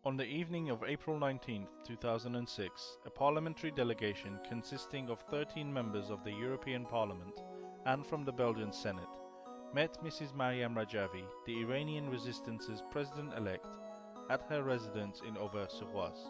On the evening of April 19, 2006, a parliamentary delegation consisting of 13 members of the European Parliament and from the Belgian Senate met Mrs. Maryam Rajavi, the Iranian Resistance's president-elect, at her residence in Auvers-Sur-Oise.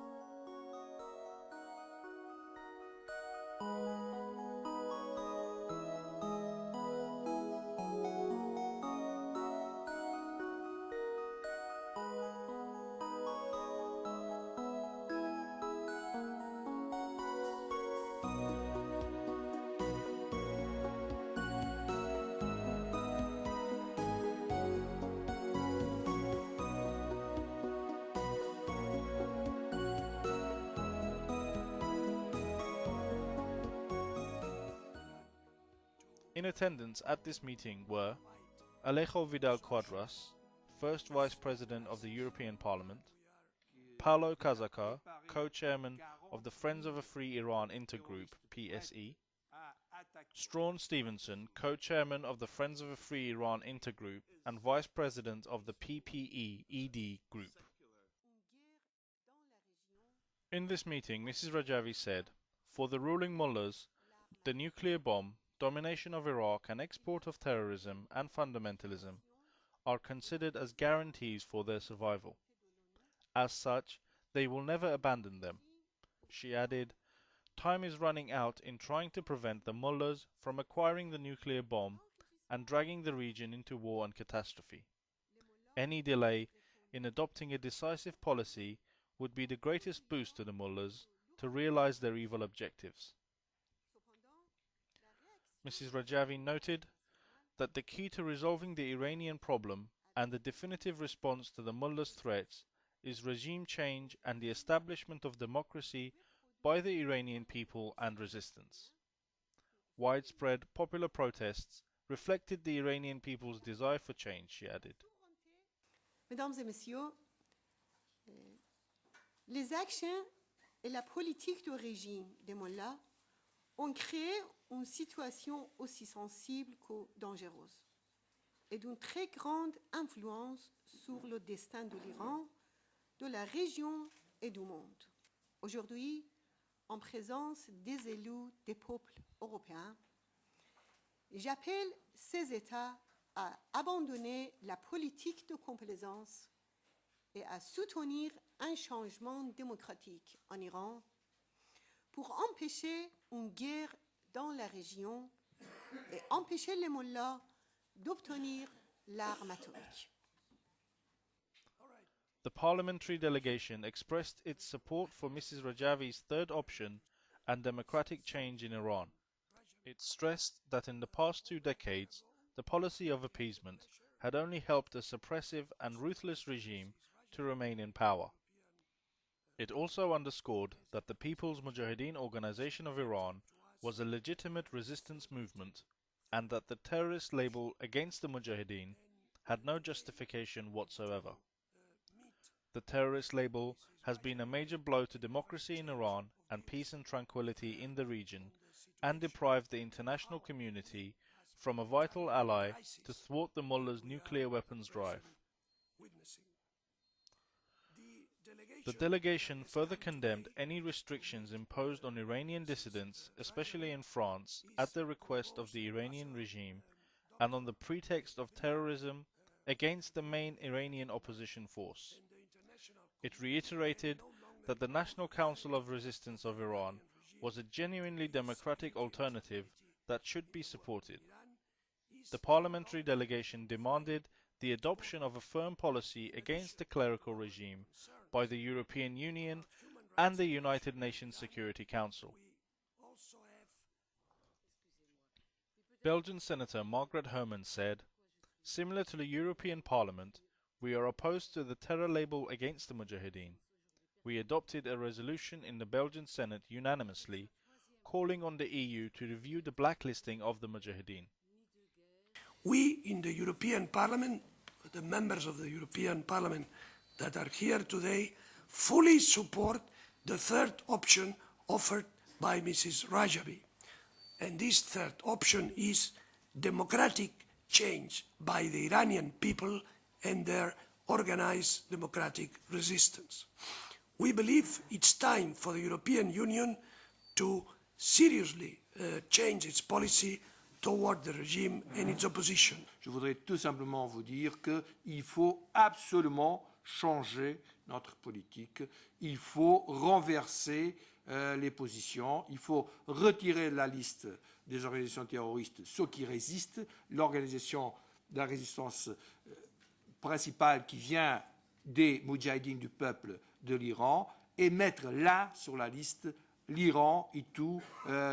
In attendance at this meeting were Alejo Vidal Quadras, First Vice President of the European Parliament, Paulo Casaca, Co-Chairman of the Friends of a Free Iran Intergroup (PSE), Strawn Stevenson, Co-Chairman of the Friends of a Free Iran Intergroup and Vice President of the PPE-ED Group. In this meeting, Mrs. Rajavi said, "For the ruling mullahs, the nuclear bomb, domination of Iraq and export of terrorism and fundamentalism are considered as guarantees for their survival. As such, they will never abandon them." She added, "Time is running out in trying to prevent the mullahs from acquiring the nuclear bomb and dragging the region into war and catastrophe. Any delay in adopting a decisive policy would be the greatest boost to the mullahs to realize their evil objectives." Mrs. Rajavi noted that the key to resolving the Iranian problem and the definitive response to the mullahs' threats is regime change and the establishment of democracy by the Iranian people and resistance. Widespread popular protests reflected the Iranian people's desire for change, she added. Mesdames et messieurs, les actions et la politique du régime des mollahs ont créé une situation aussi sensible que dangereuse et d'une très grande influence sur le destin de l'Iran, de la région et du monde. Aujourd'hui, en présence des élus des peuples européens, j'appelle ces États à abandonner la politique de complaisance et à soutenir un changement démocratique en Iran pour empêcher une guerre dans la région et empêcher les mollahs d'obtenir l'arme atomique. The parliamentary delegation expressed its support for Mrs. Rajavi's third option and democratic change in Iran. It stressed that in the past 2 decades, the policy of appeasement had only helped a suppressive and ruthless regime to remain in power. It also underscored that the People's Mujahideen Organization of Iran was a legitimate resistance movement and that the terrorist label against the Mujahideen had no justification whatsoever. The terrorist label has been a major blow to democracy in Iran and peace and tranquility in the region and deprived the international community from a vital ally to thwart the mullahs' nuclear weapons drive. The delegation further condemned any restrictions imposed on Iranian dissidents, especially in France, at the request of the Iranian regime and on the pretext of terrorism against the main Iranian opposition force. It reiterated that the National Council of Resistance of Iran was a genuinely democratic alternative that should be supported. The parliamentary delegation demanded the adoption of a firm policy against the clerical regime by the European Union and the United Nations Security Council. Belgian Senator Margaret Herman said, "Similar to the European Parliament, we are opposed to the terror label against the Mujahideen. We adopted a resolution in the Belgian Senate unanimously calling on the EU to review the blacklisting of the Mujahideen." We in the European Parliament, the members of the European Parliament that are here today, fully support the third option offered by Mrs. Rajavi. And this third option is democratic change by the Iranian people and their organized democratic resistance. We believe it's time for the European Union to seriously change its policy toward the regime and its opposition. Je voudrais tout simplement vous dire qu'il faut absolument changer notre politique, il faut renverser les positions, il faut retirer de la liste des organisations terroristes ceux qui résistent, l'organisation de la résistance principale qui vient des Moudjahidines du peuple de l'Iran et mettre là sur la liste l'Iran et toutes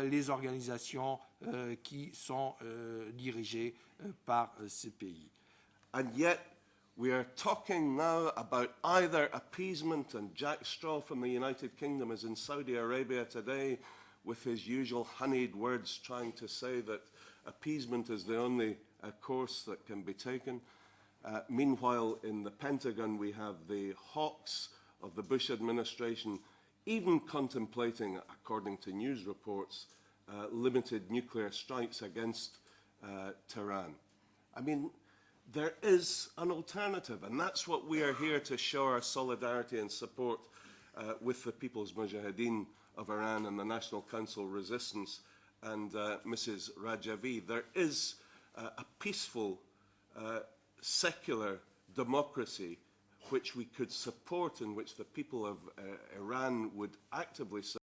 les organisations qui sont dirigées par ce pays. And yet, we are talking now about either appeasement, and Jack Straw from the United Kingdom is in Saudi Arabia today with his usual honeyed words trying to say that appeasement is the only course that can be taken. Meanwhile, in the Pentagon, we have the hawks of the Bush administration even contemplating, according to news reports, limited nuclear strikes against Tehran. I mean, there is an alternative, and that's what we are here to show our solidarity and support with the People's Mujahideen of Iran and the National Council Resistance and Mrs. Rajavi. There is a peaceful, secular democracy which we could support, in which the people of Iran would actively support.